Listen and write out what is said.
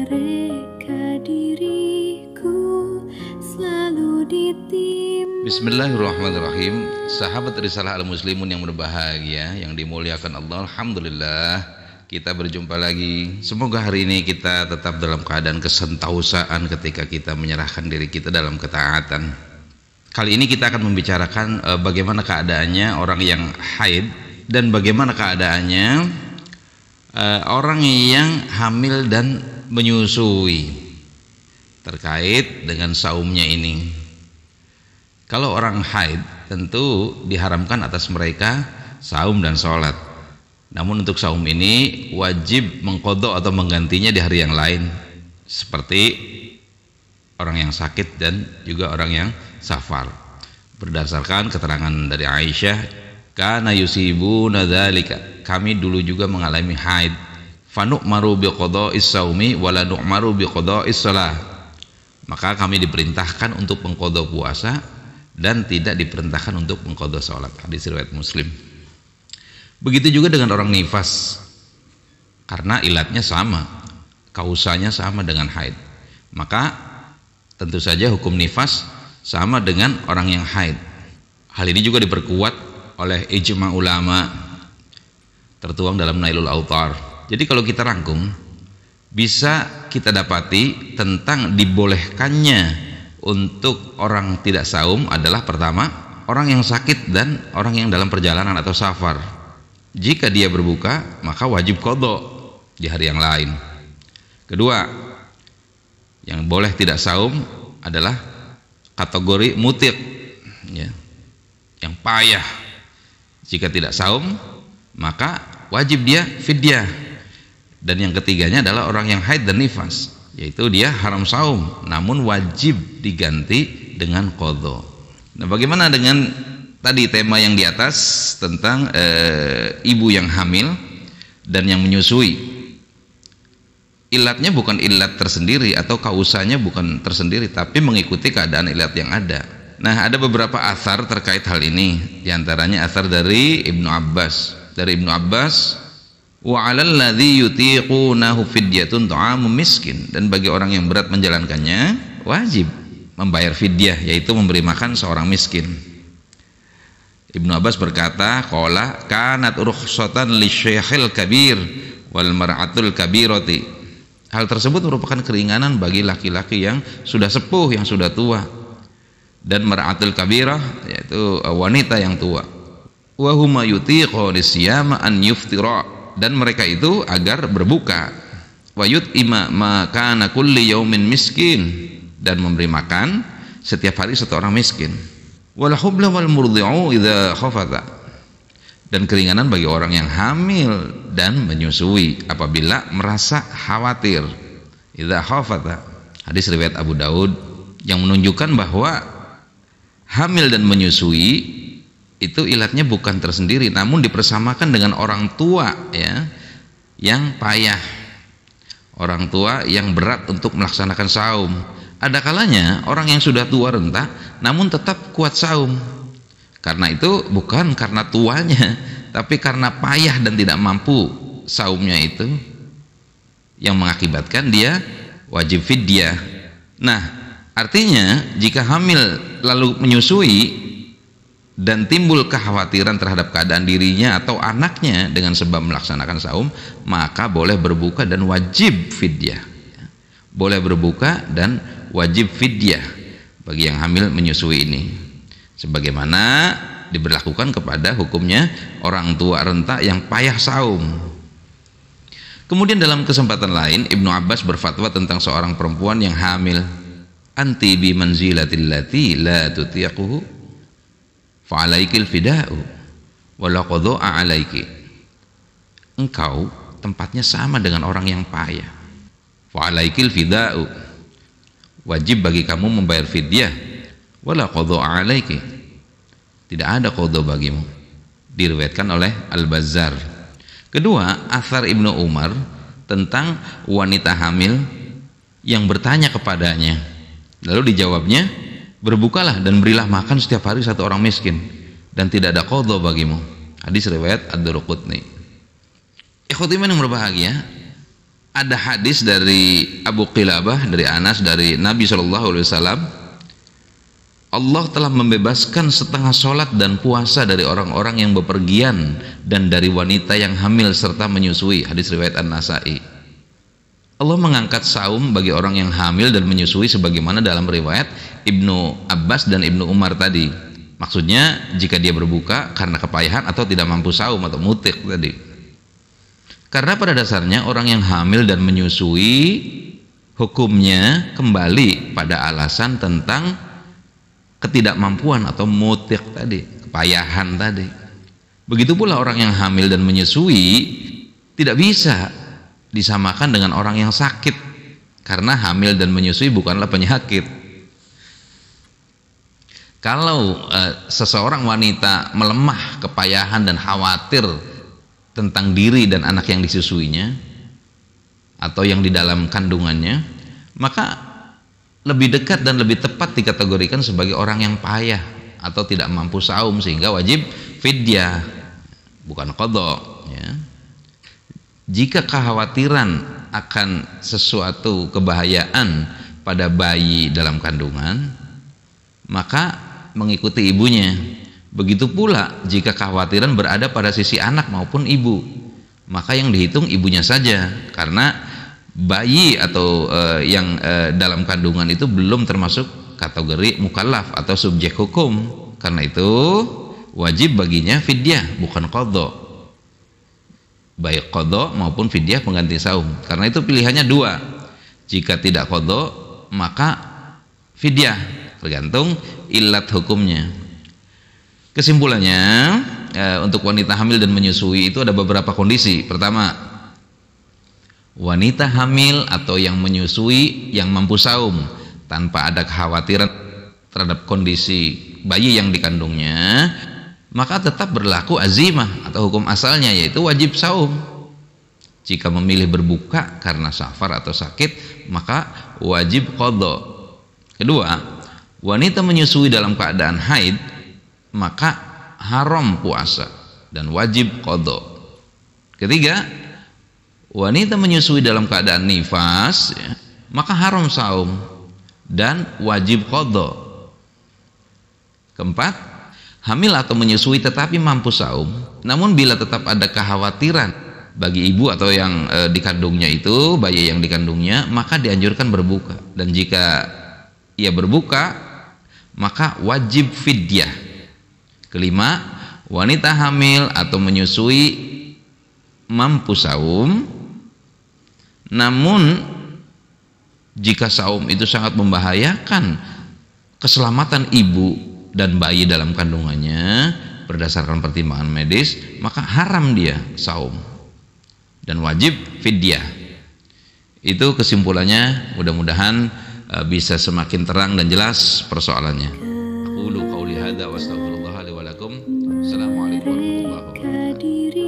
mereka diriku selalu ditim. Bismillahirrahmanirrahim. Sahabat Risalah Al-Muslimun yang berbahagia, yang dimuliakan Allah, alhamdulillah kita berjumpa lagi. Semoga hari ini kita tetap dalam keadaan kesentausaan ketika kita menyerahkan diri kita dalam ketaatan. Kali ini kita akan membicarakan bagaimana keadaannya orang yang haid dan bagaimana keadaannya orang yang hamil dan menyusui terkait dengan saumnya ini. Kalau orang haid tentu diharamkan atas mereka saum dan sholat. Namun untuk saum ini wajib mengqadha atau menggantinya di hari yang lain, seperti orang yang sakit dan juga orang yang safar. Berdasarkan keterangan dari Aisyah, kana yusibuna dzalika, kami dulu juga mengalami haid, fanu'maru biqadha'is saumi wa la nu'maru biqadha'is shalah, maka kami diperintahkan untuk mengqadha puasa dan tidak diperintahkan untuk mengqadha salat. Hadis riwayat Muslim. Begitu juga dengan orang nifas, karena ilatnya sama, kausanya sama dengan haid, maka tentu saja hukum nifas sama dengan orang yang haid. Hal ini juga diperkuat oleh ijma ulama tertuang dalam Nailul Autar. Jadi kalau kita rangkum, bisa kita dapati tentang dibolehkannya untuk orang tidak saum adalah pertama, orang yang sakit dan orang yang dalam perjalanan atau safar. Jika dia berbuka, maka wajib qadha di hari yang lain. Kedua, yang boleh tidak saum adalah kategori mutir, ya, yang payah. Jika tidak saum, maka wajib dia fidyah. Dan yang ketiganya adalah orang yang haid dan nifas, yaitu dia haram saum, namun wajib diganti dengan qadha. Nah, bagaimana dengan tadi tema yang di atas tentang ibu yang hamil dan yang menyusui? Ilatnya bukan ilat tersendiri atau kausanya bukan tersendiri, tapi mengikuti keadaan ilat yang ada. Nah, ada beberapa athar terkait hal ini. Di antaranya athar dari Ibnu Abbas. Dari Ibnu Abbas, wa 'alal ladzi yutiqunahu fidyatun ta'amu miskin, dan bagi orang yang berat menjalankannya wajib membayar fidyah, yaitu memberi makan seorang miskin. Ibnu Abbas berkata, qala kanat rukhsatan lisyakhil kabir wal mar'atul kabirati. Hal tersebut merupakan keringanan bagi laki-laki yang sudah sepuh, yang sudah tua, dan mar'atul kabirah, yaitu wanita yang tua. Wa huma yutiqu lisyama an yuftira, dan mereka itu agar berbuka. Wa yut'ima ma kana kulli yaumin miskin, dan memberi makan setiap hari satu orang miskin. Wal hubla wal murdi'u idza khafata, dan keringanan bagi orang yang hamil dan menyusui apabila merasa khawatir. Idza khafata, hadis riwayat Abu Daud, yang menunjukkan bahwa hamil dan menyusui itu ilatnya bukan tersendiri, namun dipersamakan dengan orang tua, ya, yang payah, orang tua yang berat untuk melaksanakan saum. Ada kalanya orang yang sudah tua renta namun tetap kuat saum. Karena itu bukan karena tuanya, tapi karena payah dan tidak mampu saumnya itu yang mengakibatkan dia wajib fidyah. Nah, artinya jika hamil lalu menyusui dan timbul kekhawatiran terhadap keadaan dirinya atau anaknya dengan sebab melaksanakan saum, maka boleh berbuka dan wajib fidyah. Boleh berbuka dan wajib fidyah bagi yang hamil menyusui ini, sebagaimana diberlakukan kepada hukumnya orang tua renta yang payah saum. Kemudian dalam kesempatan lain Ibnu Abbas berfatwa tentang seorang perempuan yang hamil, anti bi manzilatil lati la tutiquhu fa alaikil fida'u wa la qadha'a alaiki. Engkau tempatnya sama dengan orang yang payah. Fa alaikil fida'u, wajib bagi kamu membayar fidyah, wa la qadha'a alaiki, tidak ada qadha bagimu. Diriwayatkan oleh Al-Bazzar. Kedua, athar Ibnu Umar tentang wanita hamil yang bertanya kepadanya, lalu dijawabnya, berbukalah dan berilah makan setiap hari satu orang miskin, dan tidak ada qadha bagimu. Hadis riwayat Ad-Daraqutni. Ikhwati yang berbahagia, ada hadis dari Abu Qilabah, dari Anas, dari Nabi SAW, Allah telah membebaskan setengah sholat dan puasa dari orang-orang yang bepergian dan dari wanita yang hamil serta menyusui. Hadis riwayat An-Nasai. Allah mengangkat saum bagi orang yang hamil dan menyusui sebagaimana dalam riwayat Ibnu Abbas dan Ibnu Umar tadi. Maksudnya jika dia berbuka karena kepayahan atau tidak mampu saum atau mutik tadi. Karena pada dasarnya orang yang hamil dan menyusui hukumnya kembali pada alasan tentang ketidakmampuan atau mutik tadi, kepayahan tadi. Begitu pula orang yang hamil dan menyusui tidak bisa disamakan dengan orang yang sakit, karena hamil dan menyusui bukanlah penyakit. Kalau seseorang wanita melemah kepayahan dan khawatir tentang diri dan anak yang disusuinya atau yang di dalam kandungannya, maka lebih dekat dan lebih tepat dikategorikan sebagai orang yang payah atau tidak mampu saum, sehingga wajib fidyah, bukan qadha, ya. Jika kekhawatiran akan sesuatu kebahayaan pada bayi dalam kandungan, maka mengikuti ibunya. Begitu pula jika kekhawatiran berada pada sisi anak maupun ibu, maka yang dihitung ibunya saja, karena bayi atau yang dalam kandungan itu belum termasuk kategori mukallaf atau subjek hukum. Karena itu wajib baginya fidyah, bukan qadha, baik qadha maupun fidyah pengganti saum. Karena itu pilihannya dua, jika tidak qadha maka fidyah, tergantung ilat hukumnya. Kesimpulannya, untuk wanita hamil dan menyusui itu ada beberapa kondisi. Pertama, wanita hamil atau yang menyusui yang mampu saum tanpa ada kekhawatiran terhadap kondisi bayi yang dikandungnya, maka tetap berlaku azimah atau hukum asalnya, yaitu wajib saum. Jika memilih berbuka karena safar atau sakit, maka wajib qadha. Kedua, wanita menyusui dalam keadaan haid, maka haram puasa dan wajib qadha. Ketiga, wanita menyusui dalam keadaan nifas, ya, maka haram saum dan wajib qadha. Keempat, hamil atau menyusui tetapi mampu saum, namun bila tetap ada kekhawatiran bagi ibu atau yang dikandungnya itu, bayi yang dikandungnya, maka dianjurkan berbuka. Dan jika ia berbuka, maka wajib fidyah. Kelima, wanita hamil atau menyusui mampu saum, namun jika saum itu sangat membahayakan keselamatan ibu dan bayi dalam kandungannya berdasarkan pertimbangan medis, maka haram dia saum dan wajib fidyah. Itu kesimpulannya. Mudah-mudahan bisa semakin terang dan jelas persoalannya. Qulu qauli hadza wa astaghfirullah li wa lakum. Assalamualaikum warahmatullahi wabarakatuh.